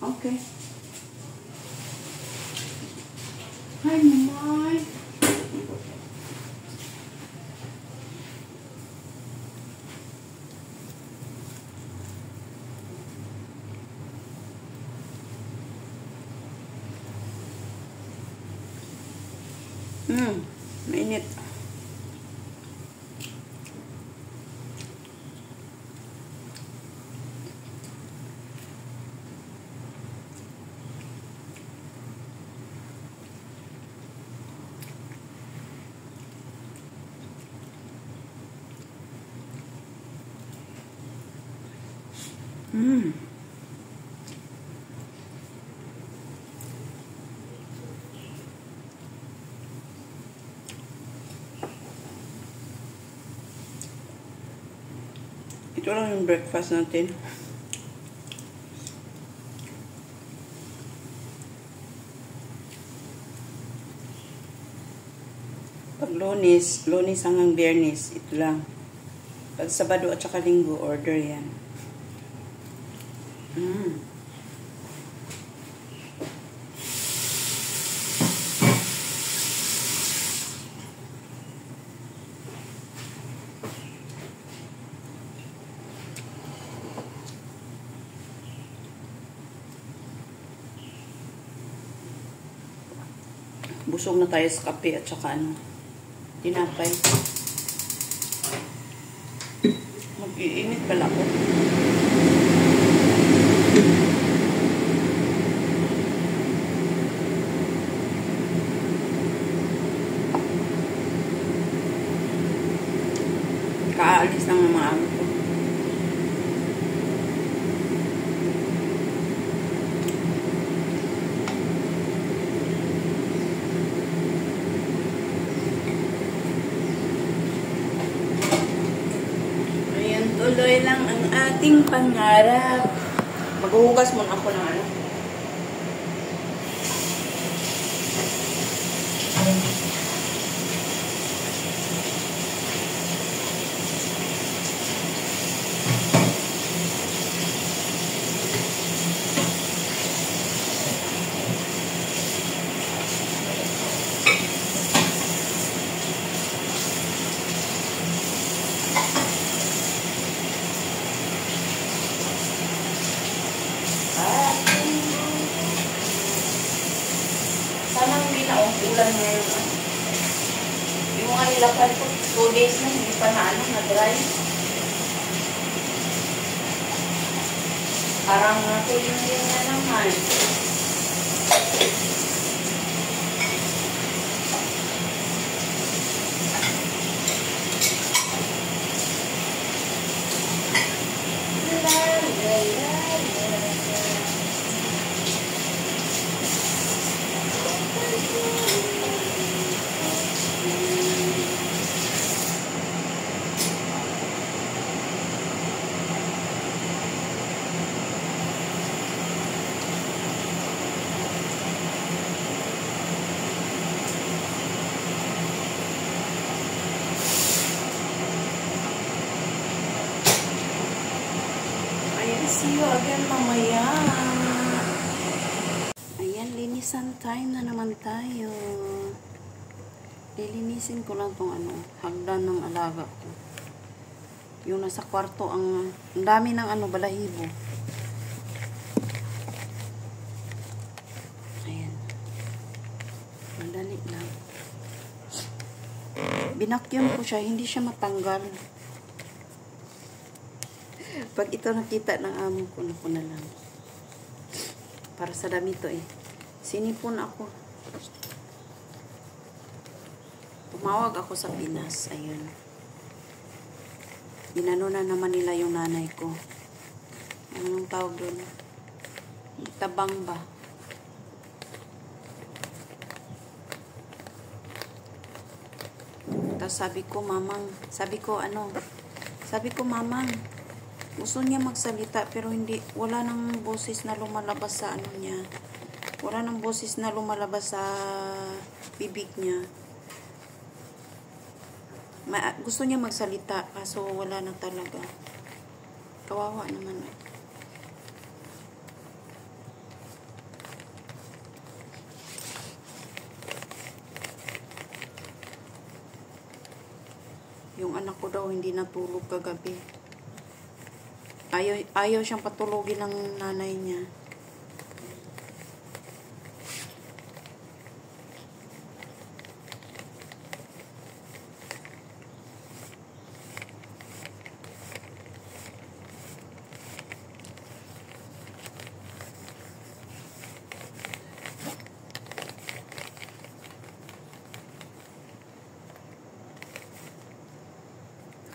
Okay. Hi, Mama. Mainit. Ito lang yung breakfast natin. Pag Lunes hanggang Biyernes, ito lang. Pag Sabado at saka Linggo, order yan. Busog na tayo sa kape at saka tinapay. Mag-iinit pala ako. Kaalis ng mga amo ko. Tuloy lang ang ating pangarap. Maghuhugas muna ako ng ano. Sana hindi na ulan ngayon. Yung mga nilakad ko, 2 days na, hindi pa na-dry. Parang natuloy na naman. see you again mamaya. Ayan, linisan time na naman tayo. Lilinisin ko lang tong hagdan ng alaga ko. Yung nasa kwarto, ang dami ng balahibo. Ayan. Madali lang. Binakyum ko siya, hindi siya matanggal. Pag ito nakita ng amo ko, naku na lang. Para sa dami to eh. Sinipon ako. Tumawag ako sa Pinas. Ayun. Ginano na naman nila yung nanay ko. Anong tawag doon? Tabang ba? Tapos sabi ko, mamang, mamang, gusto niya magsalita pero wala nang boses na lumalabas sa niya. Wala nang boses na lumalabas sa bibig niya. Gusto niya magsalita kaso wala na talaga. Kawawa naman. Yung anak ko daw hindi natulog kagabi. Ayaw siyang patulogin ng nanay niya.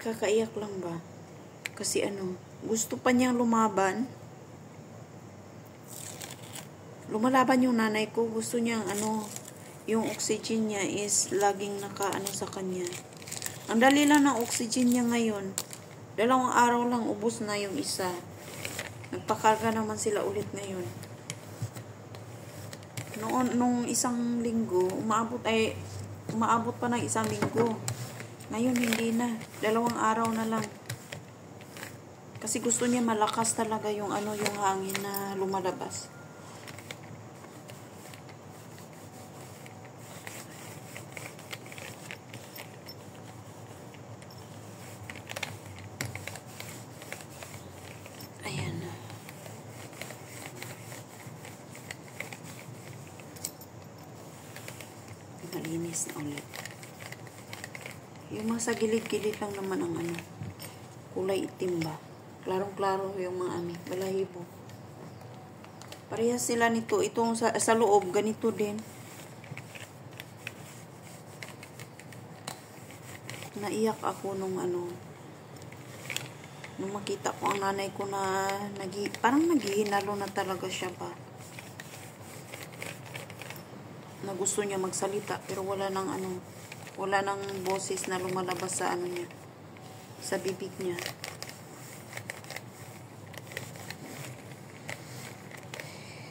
Kakaiyak lang ba? Kasi gusto pa niyang lumaban. Lumalaban yung nanay ko. Gusto niyang yung oxygen niya is laging sa kanya. Ang dali lang ng oxygen niya ngayon. 2 araw lang ubos na yung isa. Nagpakarga naman sila ulit ngayon. Nung 1 linggo, umaabot pa ng 1 linggo. Ngayon hindi na. 2 araw na lang. Kasi gusto niya malakas talaga yung yung hangin na lumalabas. Ayan na. Malinis na ulit. Yung mga sa gilid-gilid lang naman ang kulay itim ba? Klarong-klaro yung mga balahibo. Parehas sila nito. Itong sa loob, ganito din. Naiyak ako nung nung makita ko ang nanay ko na parang naghihinalo na talaga siya ba. Na gusto niya magsalita pero wala nang boses na lumalabas sa niya. Sa bibig niya.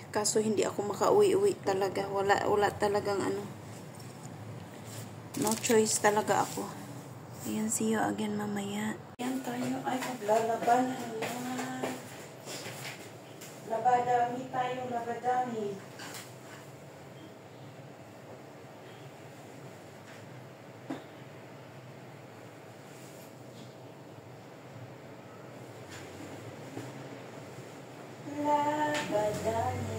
Kaso hindi ako makauwi-uwi talaga. Wala talagang no choice talaga ako. Ayan, see you again mamaya. Ayan, tayo ay maglalaban. Ayan. Labadami tayo, labadami. Labadami.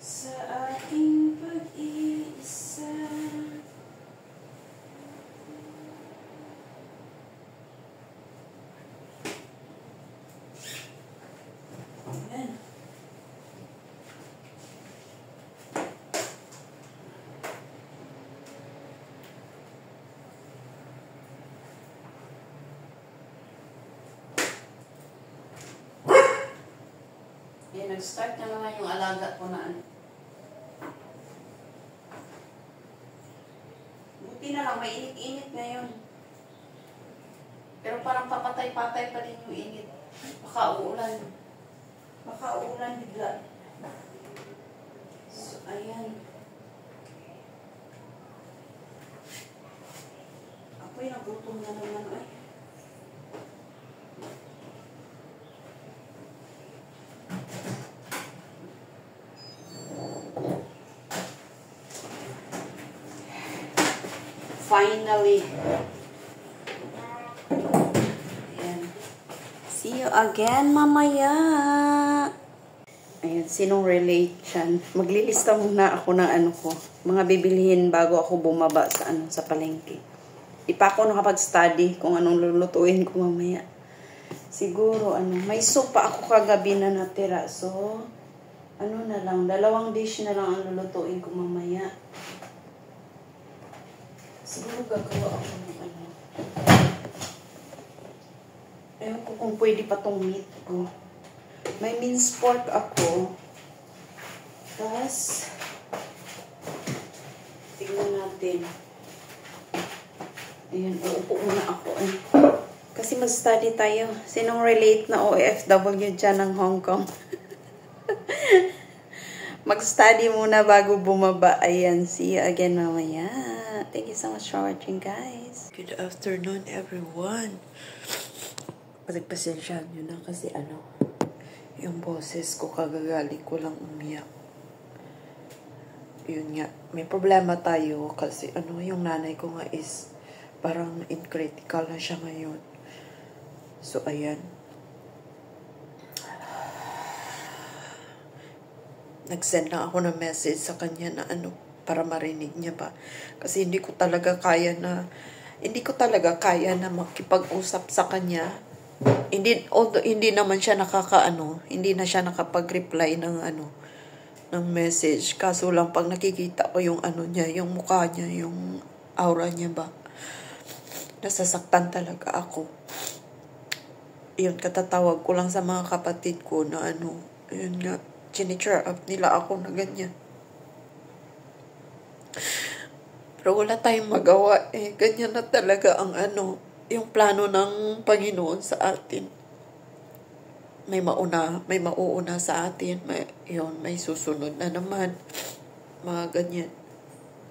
Sa ating pag-iisa. Ayan. Ayan, nag-start na naman yung alaga ko na Buti na lang, may init-init ngayon. Pero Pero parang papatay-patay pa rin yung init. Baka uulan. Baka uulan bigla. So, ayan. Apoy, nagutom na naman ay. Finally. Ayan. See you again mamaya. Ayan, sinong relate dyan? Maglilista muna ako ng ano ko. Mga bibilihin bago ako bumaba sa sa palengke. Di pa ako nakapag-study kung anong lulutuin ko mamaya. Siguro, may soup pa ako kagabi na natira. So, na lang, 2 dish na lang ang lulutuin ko mamaya. Siguro gagawa ako ng ewan ko kung pwede pa tong meat ko. May minced pork ako. Tapos, tignan natin. Ayan, uupo muna ako. Kasi mag-study tayo. Sinong relate na OFW dyan ng Hong Kong? Mag-study muna bago bumaba. Ayan, see you again mamaya. Thank you so much for watching, guys. Good afternoon, everyone. Pasensya nyo na kasi yung boses ko kagagaling ko lang umiyak. Yun nga, may problema tayo kasi yung nanay ko nga is parang in critical na siya ngayon. So, ayan. Nag-send na ako ng message sa kanya na para marinig niya ba. Kasi hindi ko talaga kaya na makipag-usap sa kanya. Hindi naman siya hindi na siya nakapag-reply ng ng message. Kaso lang pag nakikita ko yung niya, yung mukha niya, yung aura niya ba, nasasaktan talaga ako. Yun, katatawag ko lang sa mga kapatid ko na yun nga, chinicheer up nila ako na ganyan. Pero wala tayong magawa ganyan na talaga ang yung plano ng Panginoon sa atin. May mauuna sa atin, may susunod na naman. Mga ganyan.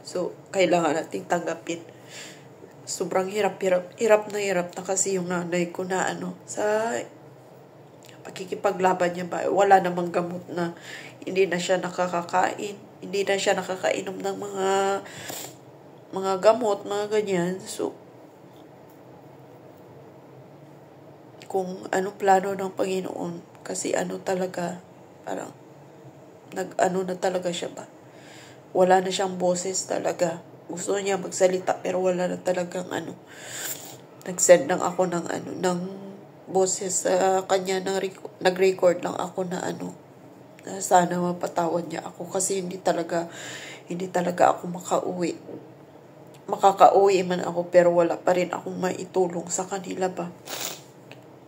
So, kailangan nating tanggapin. Sobrang hirap na kasi yung nanay ko na sa pagkikipaglaban niya ba. Wala namang gamot na hindi na siya nakakakain. Hindi na siya nakakainom ng mga gamot, mga ganyan. So, kung plano ng Panginoon, kasi talaga, parang, na talaga siya ba? Wala na siyang boses talaga. Gusto niya magsalita, pero wala na talagang Nag-send lang ako ng boses sa kanya, nag-record lang ako na na sana mapatawad niya ako kasi hindi talaga ako makauwi. Makakauwi man ako, pero wala pa rin akong maitulong sa kanila ba.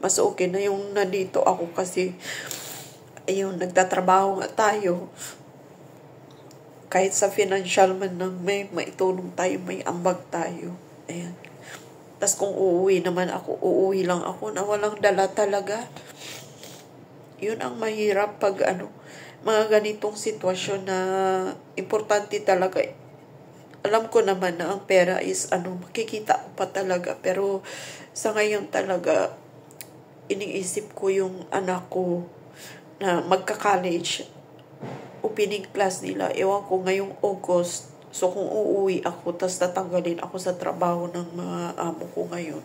Mas okay na yung nandito ako kasi nagtatrabaho nga tayo. Kahit sa financial man nang may maitulong tayo, may ambag tayo. Ayan. Tapos kung uuwi naman ako, uuwi lang ako na walang dala talaga. Yun ang mahirap pag mga ganitong sitwasyon na importante talaga. Alam ko naman na ang pera is makikita ko pa talaga. Pero sa ngayon talaga, iniisip ko yung anak ko na magka-college, opening class nila. Ewan ko ngayong August. So kung uuwi ako, tas tatanggalin ako sa trabaho ng mga amo ko ngayon.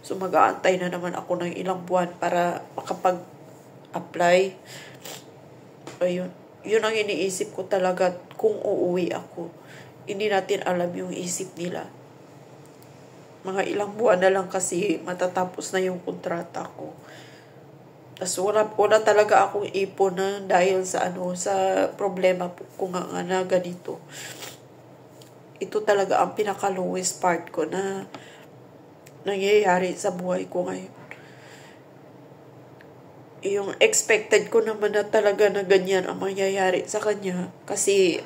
So mag-aantay na naman ako ng ilang buwan para makapag-apply. Ayun. Yun ang iniisip ko talaga kung uuwi ako. Hindi natin alam yung isip nila. Mga ilang buwan na lang kasi matatapos na yung kontrata ko. Tapos wala talaga akong ipon na dahil sa sa problema ko nga na ganito. Ito talaga ang pinaka-lowest part ko na nangyayari sa buhay ko ngayon. Yung expected ko naman na talaga na ganyan ang mangyayari sa kanya kasi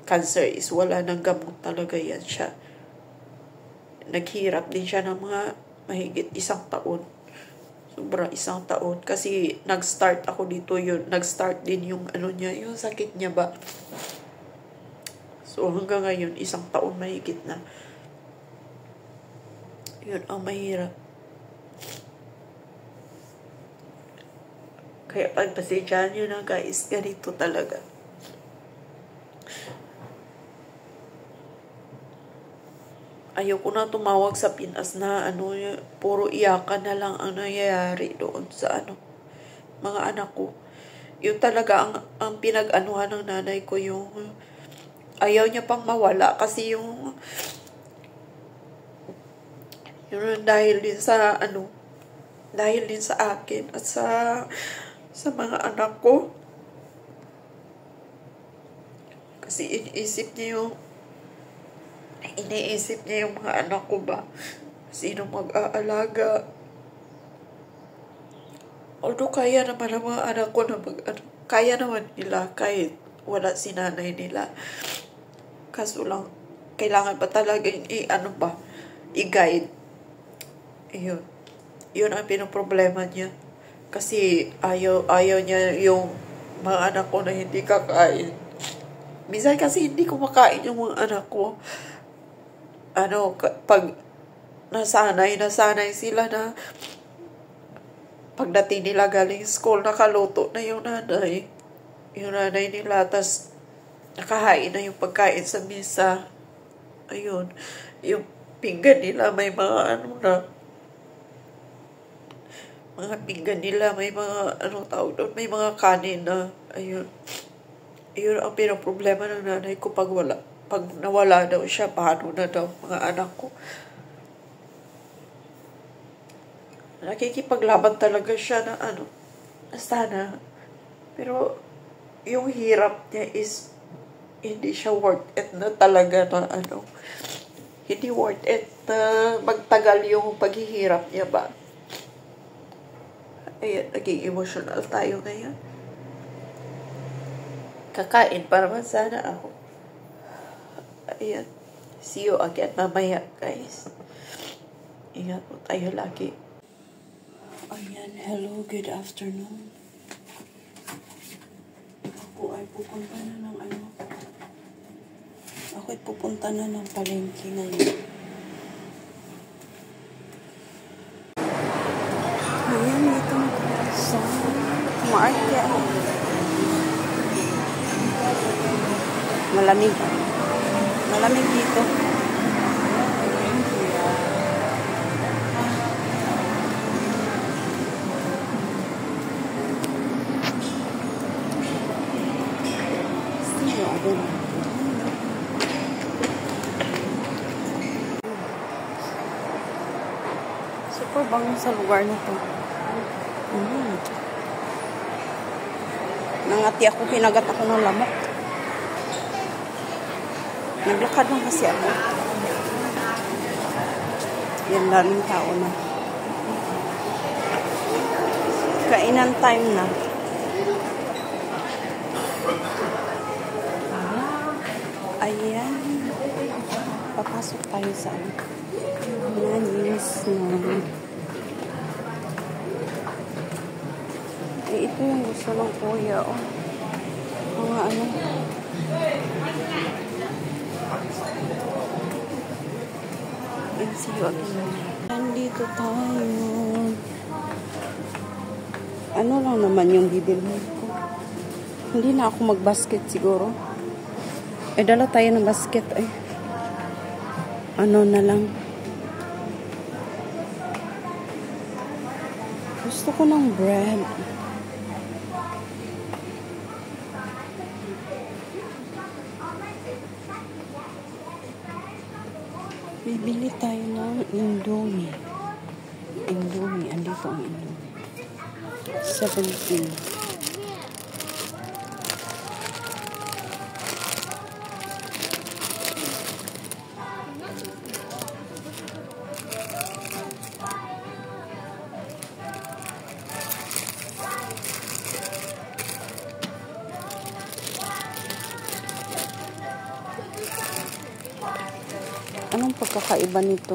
cancer wala nang gamot talaga yan siya. Naghirap din siya ng mga mahigit 1 taon. Sobra 1 taon. Kasi nag-start ako dito yun. Nag-start din yung ano niya, yung sakit niya ba. So hanggang ngayon, 1 taon mahigit na. Yun ang mahirap. Kaya pagpasensyahan nyo na guys, ganito talaga. Ayoko na tumawag sa Pinas na ano, puro iyakan na lang ang nangyayari doon sa ano, mga anak ko. Yun talaga ang pinag-anuhan ng nanay ko, yung ayaw niya pang mawala kasi yung dahil din sa ano, dahil din sa akin at sa mga anak ko. Kasi iniisip niya yung mga anak ko ba. Sino mag-aalaga. Although kaya naman ang mga anak ko na kaya naman nila kahit wala si nanay nila. Kaso lang, kailangan pa talaga i-guide. Yun ang pinoproblema niya. Kasi ayaw niya yung mga anak ko na hindi kakain. Minsan kasi hindi kumakain yung mga anak ko. Pag nasanay sila na pagdating nila galing school, nakaluto na yung nanay. Yung nanay nila, tas nakahain na yung pagkain sa misa. Ayun. Yung pinggan nila, may mga mga pinggan nila, may mga, tawag doon, may mga kanin na, ayun. Ayun ang pinoproblema ng nanay ko pag nawala daw siya, paano na daw mga anak ko. Nakikipaglaban talaga siya na sana. Pero, yung hirap niya is, hindi siya worth it na talaga na hindi worth it na magtagal yung paghihirap niya ba. Ayan, naging emotional tayo ngayon. Kakain pa naman sana ako. Ayan. See you again mamaya, guys. Ingat po tayo lagi. Ayan, hello, good afternoon. Ako ay pupunta na ng palengke ngayon. Ayan, dito sa Maarte ako. Malamig dito. Super bango sa lugar na to. Nangati ako, kinagat ako ng lamok. Naglakad lang kasi ako. Yan, daming tao na. Kainan time na. Ayan. Papasok tayo sa Ayan, yes na. Ito yung gusto ng kuya, mga see you again. Nandito tayo. Ano lang naman yung bibilhin ko. Hindi na ako mag-basket siguro. Dala tayo ng basket Ano na lang. Gusto ko ng bread. Bibili tayo ng Indomie. Andito ang Indomie. 17. Anong pagkakaiba nito?